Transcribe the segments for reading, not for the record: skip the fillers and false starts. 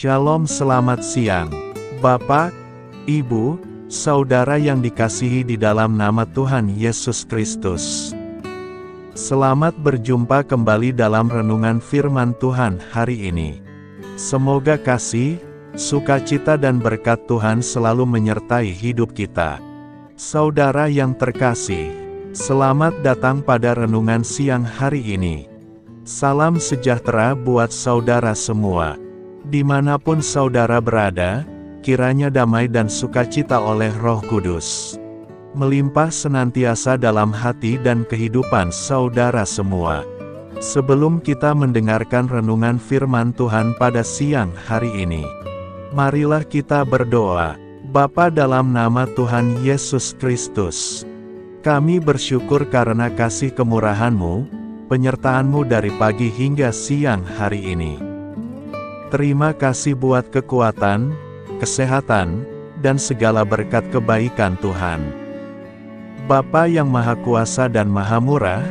Shalom, selamat siang, Bapak, Ibu, Saudara yang dikasihi di dalam nama Tuhan Yesus Kristus. Selamat berjumpa kembali dalam renungan firman Tuhan hari ini. Semoga kasih, sukacita dan berkat Tuhan selalu menyertai hidup kita. Saudara yang terkasih, selamat datang pada renungan siang hari ini. Salam sejahtera buat saudara semua. Dimanapun saudara berada, kiranya damai dan sukacita oleh Roh Kudus melimpah senantiasa dalam hati dan kehidupan saudara semua. Sebelum kita mendengarkan renungan firman Tuhan pada siang hari ini, marilah kita berdoa. Bapa, dalam nama Tuhan Yesus Kristus, kami bersyukur karena kasih kemurahan-Mu, penyertaan-Mu dari pagi hingga siang hari ini. Terima kasih buat kekuatan, kesehatan, dan segala berkat kebaikan Tuhan. Bapa yang Maha Kuasa dan Maha Murah,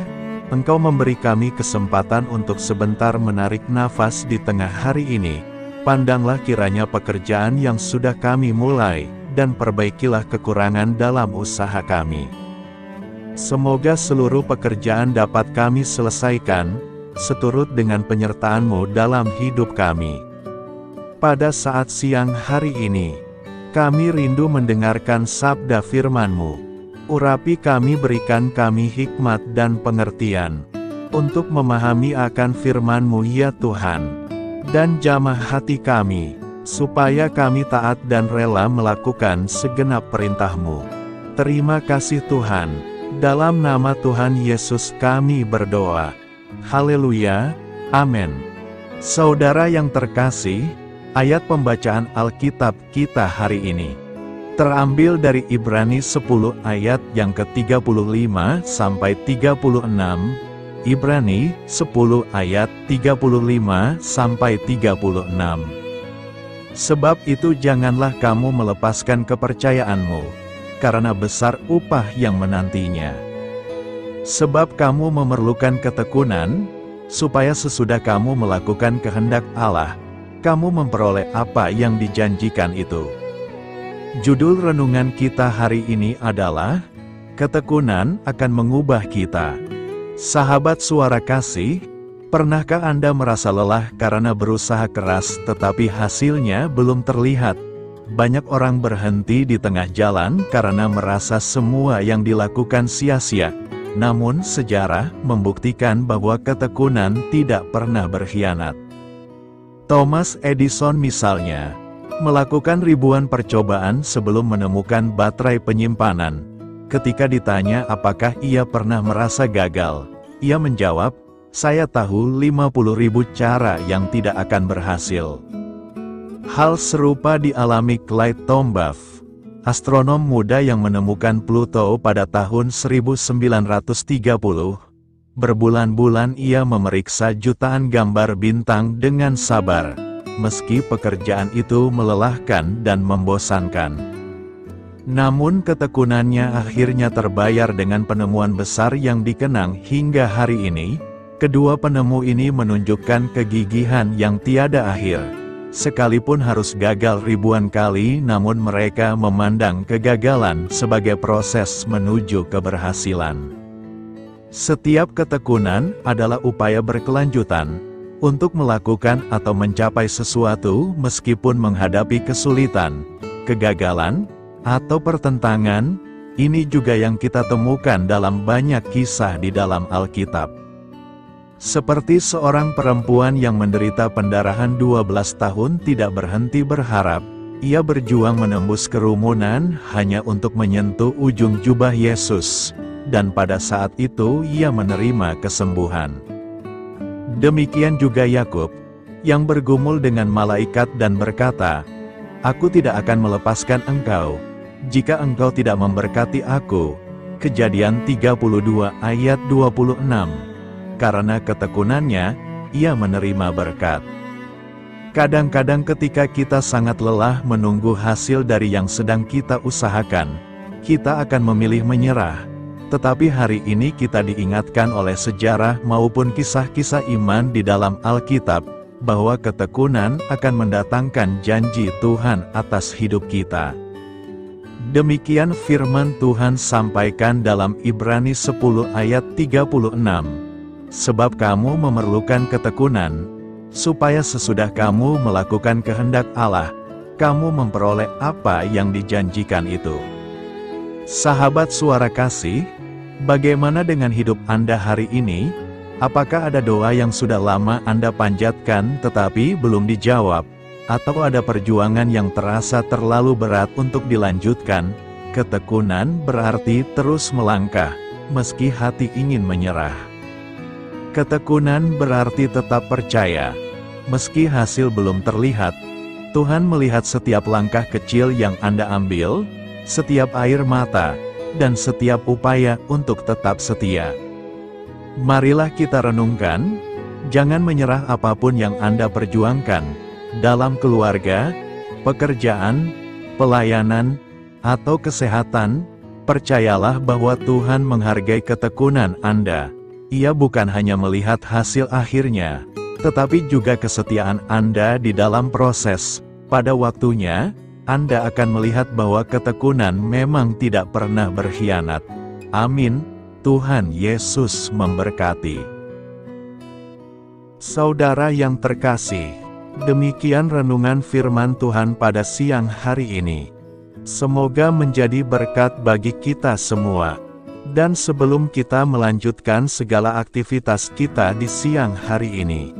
Engkau memberi kami kesempatan untuk sebentar menarik nafas di tengah hari ini. Pandanglah kiranya pekerjaan yang sudah kami mulai, dan perbaikilah kekurangan dalam usaha kami. Semoga seluruh pekerjaan dapat kami selesaikan, seturut dengan penyertaan-Mu dalam hidup kami. Pada saat siang hari ini, kami rindu mendengarkan sabda firman-Mu. Urapi kami, berikan kami hikmat dan pengertian, untuk memahami akan firman-Mu ya Tuhan. Dan jamah hati kami, supaya kami taat dan rela melakukan segenap perintah-Mu. Terima kasih Tuhan, dalam nama Tuhan Yesus kami berdoa. Haleluya, amin. Saudara yang terkasih, ayat pembacaan Alkitab kita hari ini terambil dari Ibrani 10 ayat yang ke-35 sampai 36, Ibrani 10 ayat 35 sampai 36. Sebab itu janganlah kamu melepaskan kepercayaanmu, karena besar upah yang menantinya. Sebab kamu memerlukan ketekunan, supaya sesudah kamu melakukan kehendak Allah, kamu memperoleh apa yang dijanjikan itu. Judul renungan kita hari ini adalah, ketekunan akan mengubah kita. Sahabat suara kasih, pernahkah Anda merasa lelah karena berusaha keras tetapi hasilnya belum terlihat? Banyak orang berhenti di tengah jalan karena merasa semua yang dilakukan sia-sia. Namun sejarah membuktikan bahwa ketekunan tidak pernah berkhianat. Thomas Edison misalnya, melakukan ribuan percobaan sebelum menemukan baterai penyimpanan. Ketika ditanya apakah ia pernah merasa gagal, ia menjawab, "Saya tahu 50.000 cara yang tidak akan berhasil." Hal serupa dialami Clyde Tombaugh, astronom muda yang menemukan Pluto pada tahun 1930. Berbulan-bulan ia memeriksa jutaan gambar bintang dengan sabar, meski pekerjaan itu melelahkan dan membosankan. Namun ketekunannya akhirnya terbayar dengan penemuan besar yang dikenang hingga hari ini. Kedua penemu ini menunjukkan kegigihan yang tiada akhir. Sekalipun harus gagal ribuan kali, namun mereka memandang kegagalan sebagai proses menuju keberhasilan. Setiap ketekunan adalah upaya berkelanjutan untuk melakukan atau mencapai sesuatu meskipun menghadapi kesulitan, kegagalan, atau pertentangan. Ini juga yang kita temukan dalam banyak kisah di dalam Alkitab. Seperti seorang perempuan yang menderita pendarahan 12 tahun tidak berhenti berharap, ia berjuang menembus kerumunan hanya untuk menyentuh ujung jubah Yesus, dan pada saat itu ia menerima kesembuhan. Demikian juga Yakub, yang bergumul dengan malaikat dan berkata, "Aku tidak akan melepaskan engkau, jika engkau tidak memberkati aku." Kejadian 32 ayat 26. Karena ketekunannya, ia menerima berkat. Kadang-kadang ketika kita sangat lelah menunggu hasil dari yang sedang kita usahakan, kita akan memilih menyerah. Tetapi hari ini kita diingatkan oleh sejarah maupun kisah-kisah iman di dalam Alkitab, bahwa ketekunan akan mendatangkan janji Tuhan atas hidup kita. Demikian firman Tuhan sampaikan dalam Ibrani 10 ayat 36. Sebab kamu memerlukan ketekunan, supaya sesudah kamu melakukan kehendak Allah, kamu memperoleh apa yang dijanjikan itu. Sahabat Suara Kasih, bagaimana dengan hidup Anda hari ini? Apakah ada doa yang sudah lama Anda panjatkan tetapi belum dijawab? Atau ada perjuangan yang terasa terlalu berat untuk dilanjutkan? Ketekunan berarti terus melangkah, meski hati ingin menyerah. Ketekunan berarti tetap percaya, meski hasil belum terlihat. Tuhan melihat setiap langkah kecil yang Anda ambil, setiap air mata, dan setiap upaya untuk tetap setia. Marilah kita renungkan, jangan menyerah apapun yang Anda perjuangkan, dalam keluarga, pekerjaan, pelayanan, atau kesehatan. Percayalah bahwa Tuhan menghargai ketekunan Anda. Ia bukan hanya melihat hasil akhirnya, tetapi juga kesetiaan Anda di dalam proses. Pada waktunya, Anda akan melihat bahwa ketekunan memang tidak pernah berkhianat. Amin. Tuhan Yesus memberkati. Saudara yang terkasih, demikian renungan firman Tuhan pada siang hari ini. Semoga menjadi berkat bagi kita semua. Dan sebelum kita melanjutkan segala aktivitas kita di siang hari ini,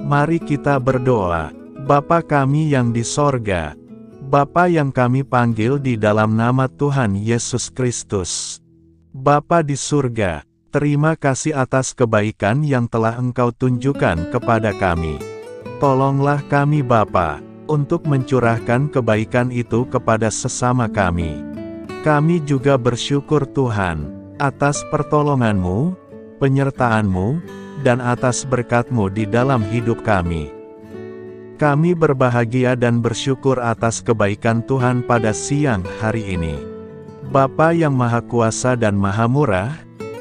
mari kita berdoa. Bapa kami yang di sorga, Bapa yang kami panggil di dalam nama Tuhan Yesus Kristus. Bapa di surga, terima kasih atas kebaikan yang telah Engkau tunjukkan kepada kami. Tolonglah kami Bapa, untuk mencurahkan kebaikan itu kepada sesama kami. Kami juga bersyukur Tuhan, atas pertolongan-Mu, penyertaan-Mu, dan atas berkat-Mu di dalam hidup kami. Kami berbahagia dan bersyukur atas kebaikan Tuhan pada siang hari ini. Bapa yang Maha Kuasa dan Maha Murah,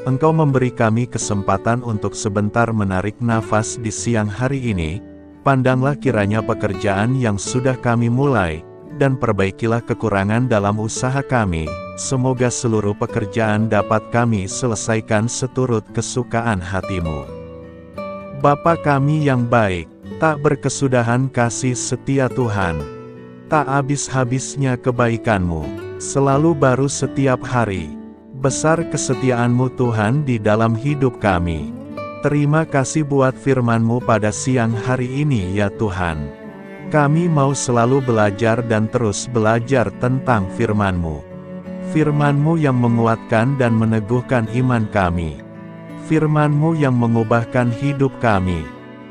Engkau memberi kami kesempatan untuk sebentar menarik nafas di siang hari ini. Pandanglah kiranya pekerjaan yang sudah kami mulai, dan perbaikilah kekurangan dalam usaha kami. Semoga seluruh pekerjaan dapat kami selesaikan seturut kesukaan hati-Mu. Bapa kami yang baik, tak berkesudahan kasih setia Tuhan, tak habis-habisnya kebaikan-Mu, selalu baru setiap hari. Besar kesetiaan-Mu Tuhan di dalam hidup kami. Terima kasih buat firman-Mu pada siang hari ini ya Tuhan. Kami mau selalu belajar dan terus belajar tentang firman-Mu. Firman-Mu yang menguatkan dan meneguhkan iman kami. Firman-Mu yang mengubahkan hidup kami.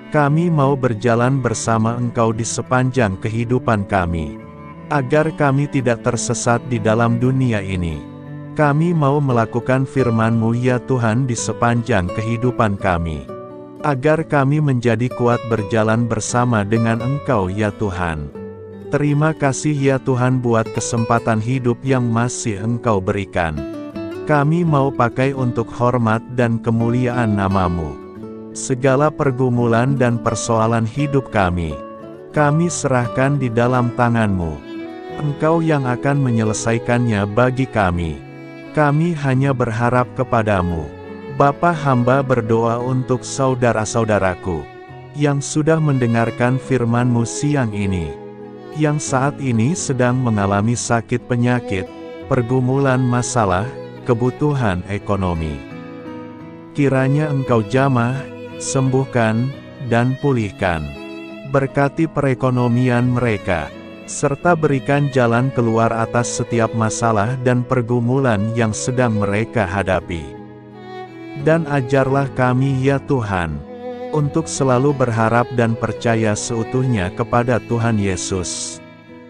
Kami mau berjalan bersama Engkau di sepanjang kehidupan kami, agar kami tidak tersesat di dalam dunia ini. Kami mau melakukan firman-Mu ya Tuhan di sepanjang kehidupan kami, agar kami menjadi kuat berjalan bersama dengan Engkau ya Tuhan. Terima kasih ya Tuhan buat kesempatan hidup yang masih Engkau berikan. Kami mau pakai untuk hormat dan kemuliaan nama-Mu. Segala pergumulan dan persoalan hidup kami serahkan di dalam tangan-Mu. Engkau yang akan menyelesaikannya bagi kami. Kami hanya berharap kepada-Mu. Bapa, hamba berdoa untuk saudara-saudaraku, yang sudah mendengarkan firman-Mu siang ini, yang saat ini sedang mengalami sakit penyakit, pergumulan masalah, kebutuhan ekonomi. Kiranya Engkau jamah, sembuhkan, dan pulihkan. Berkati perekonomian mereka, serta berikan jalan keluar atas setiap masalah dan pergumulan yang sedang mereka hadapi. Dan ajarlah kami ya Tuhan, untuk selalu berharap dan percaya seutuhnya kepada Tuhan Yesus.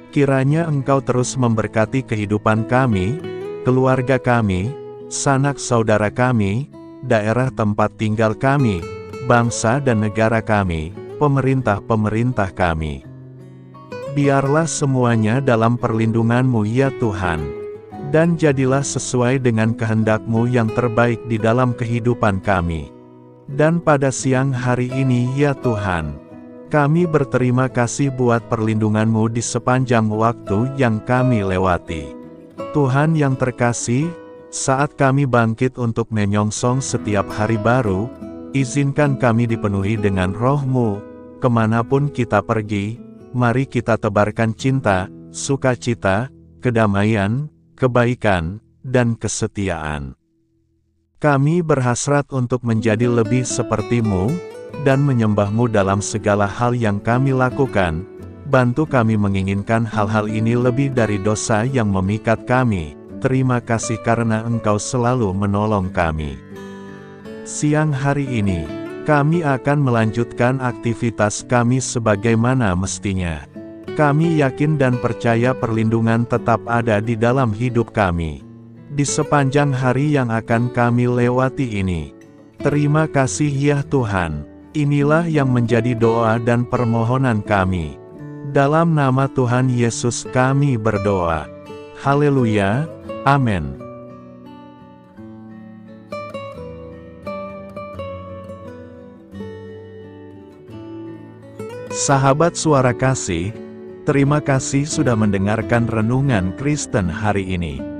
Kiranya Engkau terus memberkati kehidupan kami, keluarga kami, sanak saudara kami, daerah tempat tinggal kami, bangsa dan negara kami, pemerintah-pemerintah kami. Biarlah semuanya dalam perlindungan-Mu ya Tuhan, dan jadilah sesuai dengan kehendak-Mu yang terbaik di dalam kehidupan kami. Dan pada siang hari ini ya Tuhan, Kami berterima kasih buat perlindungan-Mu di sepanjang waktu yang kami lewati. Tuhan yang terkasih, saat kami bangkit untuk menyongsong setiap hari baru, izinkan kami dipenuhi dengan Roh-Mu, kemanapun kita pergi. Mari kita tebarkan cinta, sukacita, kedamaian, kebaikan, dan kesetiaan. Kami berhasrat untuk menjadi lebih seperti-Mu, dan menyembah-Mu dalam segala hal yang kami lakukan. Bantu kami menginginkan hal-hal ini lebih dari dosa yang memikat kami. Terima kasih karena Engkau selalu menolong kami. Siang hari ini, kami akan melanjutkan aktivitas kami sebagaimana mestinya. Kami yakin dan percaya perlindungan tetap ada di dalam hidup kami di sepanjang hari yang akan kami lewati ini. Terima kasih ya Tuhan. Inilah yang menjadi doa dan permohonan kami. Dalam nama Tuhan Yesus kami berdoa. Haleluya. Amin. Sahabat Suara Kasih, terima kasih sudah mendengarkan renungan Kristen hari ini.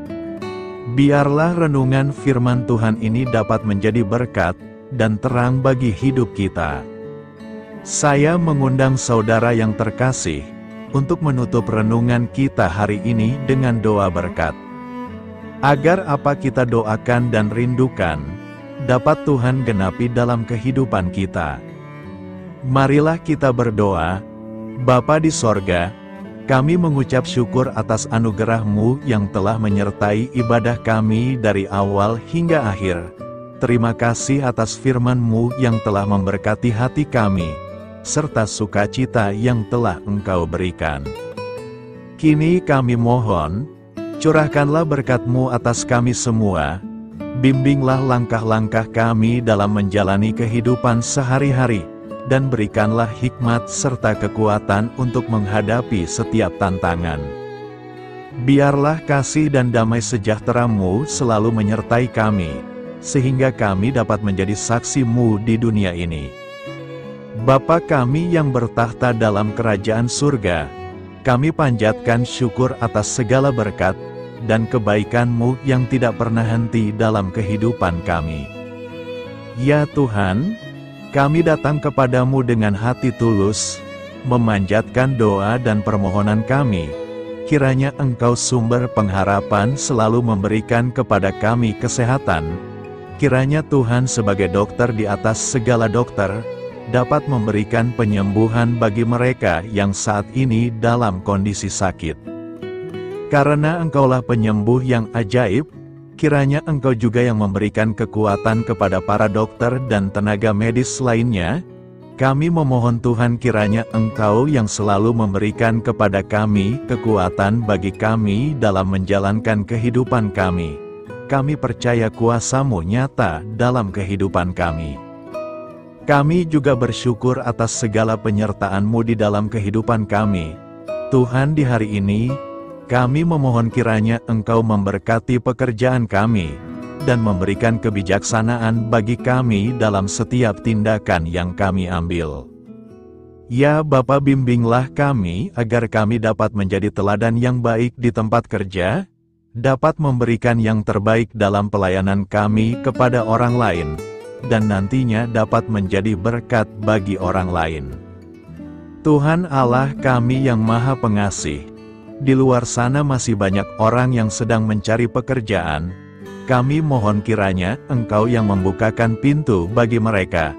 Biarlah renungan firman Tuhan ini dapat menjadi berkat dan terang bagi hidup kita. Saya mengundang saudara yang terkasih untuk menutup renungan kita hari ini dengan doa berkat. Agar apa kita doakan dan rindukan, dapat Tuhan genapi dalam kehidupan kita. Marilah kita berdoa. Bapa di sorga, kami mengucap syukur atas anugerah-Mu yang telah menyertai ibadah kami dari awal hingga akhir. Terima kasih atas firman-Mu yang telah memberkati hati kami, serta sukacita yang telah Engkau berikan. Kini kami mohon, curahkanlah berkat-Mu atas kami semua, bimbinglah langkah-langkah kami dalam menjalani kehidupan sehari-hari, dan berikanlah hikmat serta kekuatan untuk menghadapi setiap tantangan. Biarlah kasih dan damai sejahtera-Mu selalu menyertai kami, sehingga kami dapat menjadi saksi-Mu di dunia ini. Bapa kami yang bertahta dalam kerajaan surga, kami panjatkan syukur atas segala berkat dan kebaikan-Mu yang tidak pernah henti dalam kehidupan kami. Ya Tuhan, kami datang kepadamu dengan hati tulus, memanjatkan doa dan permohonan kami. Kiranya Engkau sumber pengharapan selalu memberikan kepada kami kesehatan. Kiranya Tuhan sebagai dokter di atas segala dokter, dapat memberikan penyembuhan bagi mereka yang saat ini dalam kondisi sakit. Karena Engkaulah penyembuh yang ajaib, kiranya Engkau juga yang memberikan kekuatan kepada para dokter dan tenaga medis lainnya. Kami memohon Tuhan kiranya Engkau yang selalu memberikan kepada kami kekuatan bagi kami dalam menjalankan kehidupan kami. Kami percaya kuasa-Mu nyata dalam kehidupan kami. Kami juga bersyukur atas segala penyertaan-Mu di dalam kehidupan kami. Tuhan, di hari ini, kami memohon kiranya Engkau memberkati pekerjaan kami, dan memberikan kebijaksanaan bagi kami dalam setiap tindakan yang kami ambil. Ya Bapa, bimbinglah kami agar kami dapat menjadi teladan yang baik di tempat kerja, dapat memberikan yang terbaik dalam pelayanan kami kepada orang lain, dan nantinya dapat menjadi berkat bagi orang lain. Tuhan Allah kami yang Maha Pengasih, di luar sana masih banyak orang yang sedang mencari pekerjaan. Kami mohon kiranya Engkau yang membukakan pintu bagi mereka.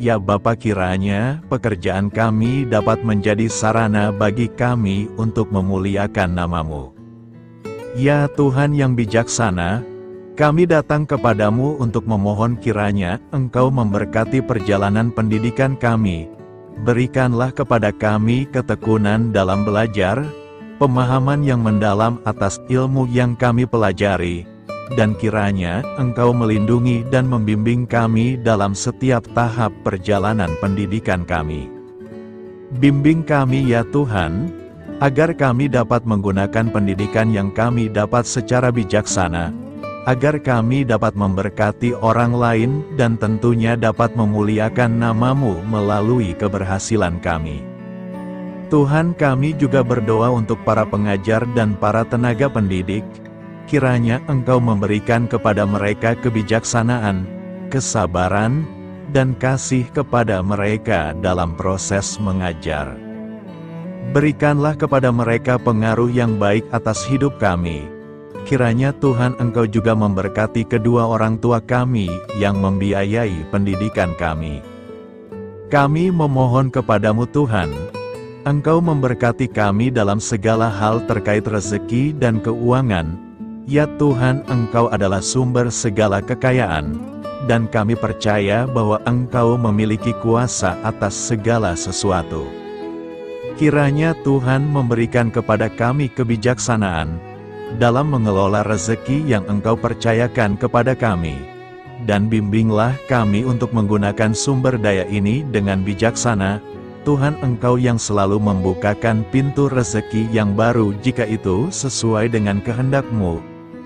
Ya Bapa, kiranya pekerjaan kami dapat menjadi sarana bagi kami untuk memuliakan nama-Mu. Ya Tuhan yang bijaksana, kami datang kepadamu untuk memohon kiranya Engkau memberkati perjalanan pendidikan kami. Berikanlah kepada kami ketekunan dalam belajar, pemahaman yang mendalam atas ilmu yang kami pelajari, dan kiranya Engkau melindungi dan membimbing kami dalam setiap tahap perjalanan pendidikan kami. Bimbing kami ya Tuhan, agar kami dapat menggunakan pendidikan yang kami dapat secara bijaksana, agar kami dapat memberkati orang lain dan tentunya dapat memuliakan nama-Mu melalui keberhasilan kami. Tuhan, kami juga berdoa untuk para pengajar dan para tenaga pendidik, kiranya Engkau memberikan kepada mereka kebijaksanaan, kesabaran, dan kasih kepada mereka dalam proses mengajar. Berikanlah kepada mereka pengaruh yang baik atas hidup kami. Kiranya Tuhan Engkau juga memberkati kedua orang tua kami yang membiayai pendidikan kami. Kami memohon kepadamu Tuhan, Engkau memberkati kami dalam segala hal terkait rezeki dan keuangan. Ya Tuhan, Engkau adalah sumber segala kekayaan, dan kami percaya bahwa Engkau memiliki kuasa atas segala sesuatu. Kiranya Tuhan memberikan kepada kami kebijaksanaan dalam mengelola rezeki yang Engkau percayakan kepada kami, dan bimbinglah kami untuk menggunakan sumber daya ini dengan bijaksana. Tuhan, Engkau yang selalu membukakan pintu rezeki yang baru jika itu sesuai dengan kehendak-Mu,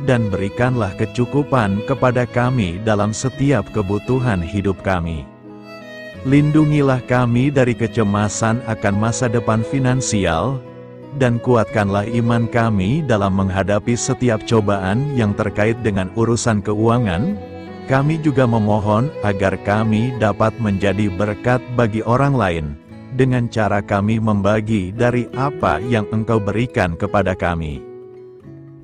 dan berikanlah kecukupan kepada kami dalam setiap kebutuhan hidup kami. Lindungilah kami dari kecemasan akan masa depan finansial, dan kuatkanlah iman kami dalam menghadapi setiap cobaan yang terkait dengan urusan keuangan. Kami juga memohon agar kami dapat menjadi berkat bagi orang lain, dengan cara kami membagi dari apa yang Engkau berikan kepada kami.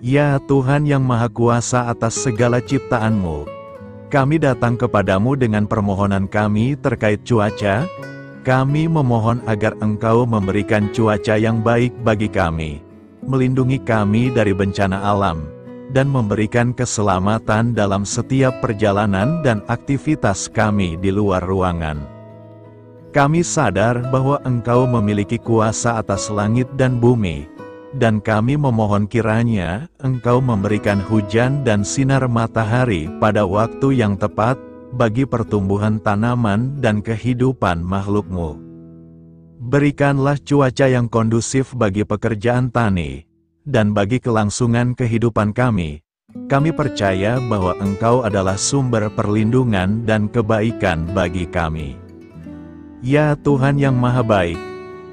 Ya Tuhan yang Maha Kuasa atas segala ciptaan-Mu, kami datang kepadamu dengan permohonan kami terkait cuaca. Kami memohon agar Engkau memberikan cuaca yang baik bagi kami, melindungi kami dari bencana alam, dan memberikan keselamatan dalam setiap perjalanan dan aktivitas kami di luar ruangan. Kami sadar bahwa Engkau memiliki kuasa atas langit dan bumi, dan kami memohon kiranya Engkau memberikan hujan dan sinar matahari pada waktu yang tepat bagi pertumbuhan tanaman dan kehidupan makhluk-Mu. Berikanlah cuaca yang kondusif bagi pekerjaan tani, dan bagi kelangsungan kehidupan kami. Kami percaya bahwa Engkau adalah sumber perlindungan dan kebaikan bagi kami. Ya Tuhan yang Maha Baik,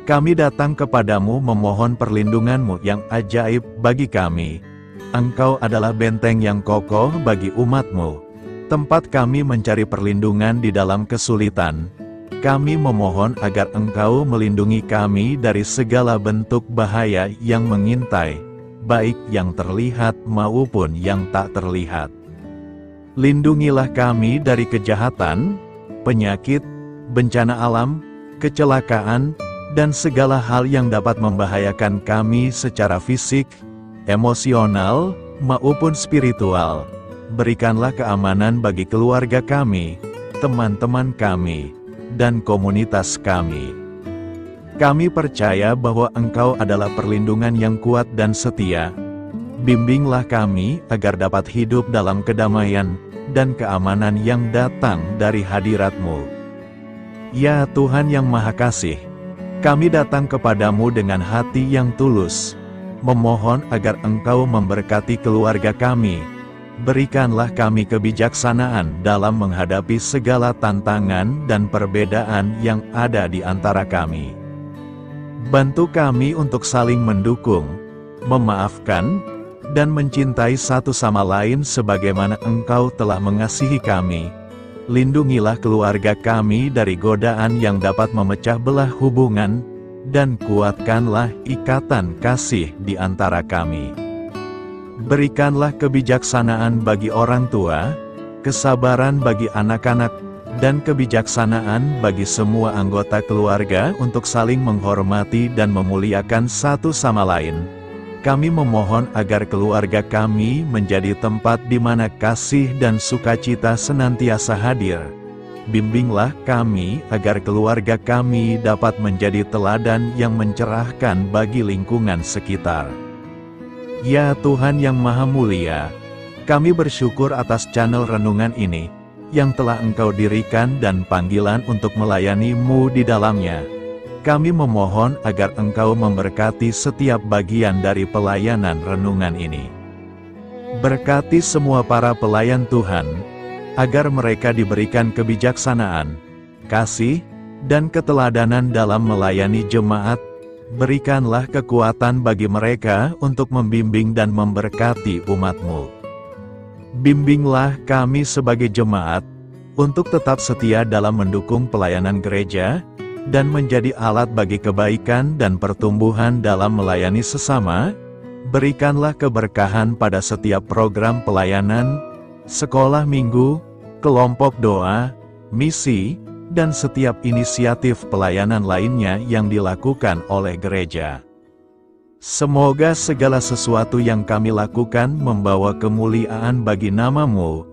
kami datang kepadamu memohon perlindungan-Mu yang ajaib bagi kami. Engkau adalah benteng yang kokoh bagi umat-Mu, tempat kami mencari perlindungan di dalam kesulitan. Kami memohon agar Engkau melindungi kami dari segala bentuk bahaya yang mengintai, baik yang terlihat maupun yang tak terlihat. Lindungilah kami dari kejahatan, penyakit, bencana alam, kecelakaan, dan segala hal yang dapat membahayakan kami secara fisik, emosional, maupun spiritual. Berikanlah keamanan bagi keluarga kami, teman-teman kami, dan komunitas kami. Kami percaya bahwa Engkau adalah perlindungan yang kuat dan setia. Bimbinglah kami agar dapat hidup dalam kedamaian dan keamanan yang datang dari hadirat-Mu. Ya Tuhan yang Maha Kasih, kami datang kepadamu dengan hati yang tulus, memohon agar Engkau memberkati keluarga kami. Berikanlah kami kebijaksanaan dalam menghadapi segala tantangan dan perbedaan yang ada di antara kami. Bantu kami untuk saling mendukung, memaafkan, dan mencintai satu sama lain sebagaimana Engkau telah mengasihi kami. Lindungilah keluarga kami dari godaan yang dapat memecah belah hubungan, dan kuatkanlah ikatan kasih di antara kami. Berikanlah kebijaksanaan bagi orang tua, kesabaran bagi anak-anak, dan kebijaksanaan bagi semua anggota keluarga untuk saling menghormati dan memuliakan satu sama lain. Kami memohon agar keluarga kami menjadi tempat di mana kasih dan sukacita senantiasa hadir. Bimbinglah kami agar keluarga kami dapat menjadi teladan yang mencerahkan bagi lingkungan sekitar. Ya Tuhan yang Maha Mulia, kami bersyukur atas channel renungan ini, yang telah Engkau dirikan dan panggilan untuk melayani-Mu di dalamnya. Kami memohon agar Engkau memberkati setiap bagian dari pelayanan renungan ini. Berkati semua para pelayan Tuhan, agar mereka diberikan kebijaksanaan, kasih, dan keteladanan dalam melayani jemaat. Berikanlah kekuatan bagi mereka untuk membimbing dan memberkati umat-Mu. Bimbinglah kami sebagai jemaat, untuk tetap setia dalam mendukung pelayanan gereja, dan menjadi alat bagi kebaikan dan pertumbuhan dalam melayani sesama. Berikanlah keberkahan pada setiap program pelayanan, sekolah minggu, kelompok doa, misi, dan setiap inisiatif pelayanan lainnya yang dilakukan oleh gereja. Semoga segala sesuatu yang kami lakukan membawa kemuliaan bagi nama-Mu,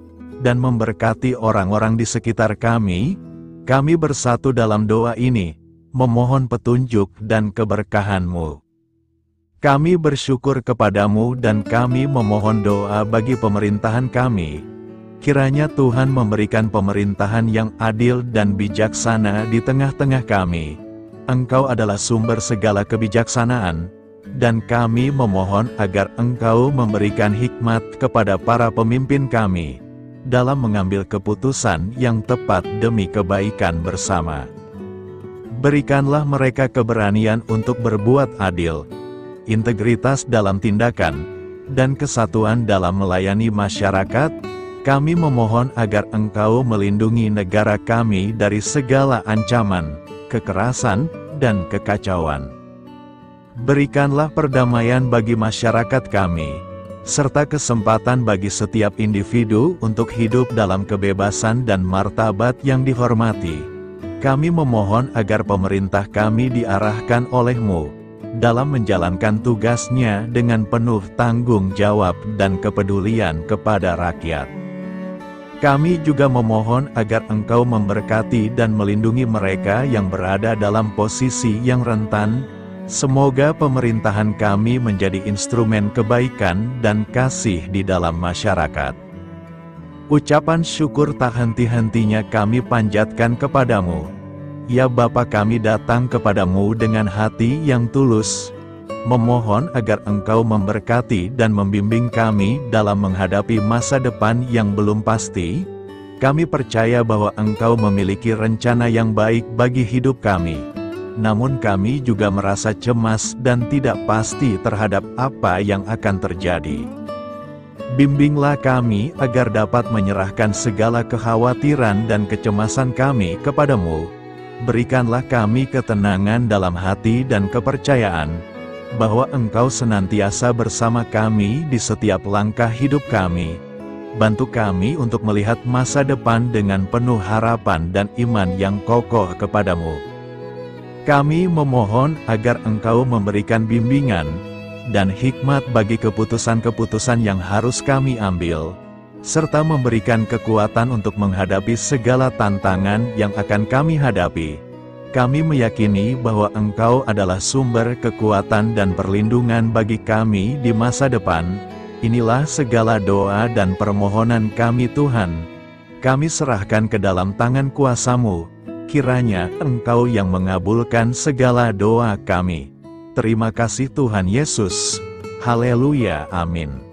dan memberkati orang-orang di sekitar kami. Kami bersatu dalam doa ini, memohon petunjuk dan keberkahan-Mu. Kami bersyukur kepadamu dan kami memohon doa bagi pemerintahan kami. Kiranya Tuhan memberikan pemerintahan yang adil dan bijaksana di tengah-tengah kami. Engkau adalah sumber segala kebijaksanaan, dan kami memohon agar Engkau memberikan hikmat kepada para pemimpin kami, dalam mengambil keputusan yang tepat demi kebaikan bersama. Berikanlah mereka keberanian untuk berbuat adil, integritas dalam tindakan, dan kesatuan dalam melayani masyarakat. Kami memohon agar Engkau melindungi negara kami dari segala ancaman, kekerasan, dan kekacauan. Berikanlah perdamaian bagi masyarakat kami, serta kesempatan bagi setiap individu untuk hidup dalam kebebasan dan martabat yang dihormati. Kami memohon agar pemerintah kami diarahkan oleh-Mu, dalam menjalankan tugasnya dengan penuh tanggung jawab dan kepedulian kepada rakyat. Kami juga memohon agar Engkau memberkati dan melindungi mereka yang berada dalam posisi yang rentan. Semoga pemerintahan kami menjadi instrumen kebaikan dan kasih di dalam masyarakat. Ucapan syukur tak henti-hentinya kami panjatkan kepadamu. Ya Bapa, kami datang kepadamu dengan hati yang tulus, memohon agar Engkau memberkati dan membimbing kami dalam menghadapi masa depan yang belum pasti. Kami percaya bahwa Engkau memiliki rencana yang baik bagi hidup kami. Namun kami juga merasa cemas dan tidak pasti terhadap apa yang akan terjadi. Bimbinglah kami agar dapat menyerahkan segala kekhawatiran dan kecemasan kami kepadamu. Berikanlah kami ketenangan dalam hati dan kepercayaan, bahwa Engkau senantiasa bersama kami di setiap langkah hidup kami. Bantu kami untuk melihat masa depan dengan penuh harapan dan iman yang kokoh kepadamu. Kami memohon agar Engkau memberikan bimbingan dan hikmat bagi keputusan-keputusan yang harus kami ambil, serta memberikan kekuatan untuk menghadapi segala tantangan yang akan kami hadapi. Kami meyakini bahwa Engkau adalah sumber kekuatan dan perlindungan bagi kami di masa depan. Inilah segala doa dan permohonan kami Tuhan. Kami serahkan ke dalam tangan kuasa-Mu. Kiranya Engkau yang mengabulkan segala doa kami. Terima kasih Tuhan Yesus. Haleluya, amin.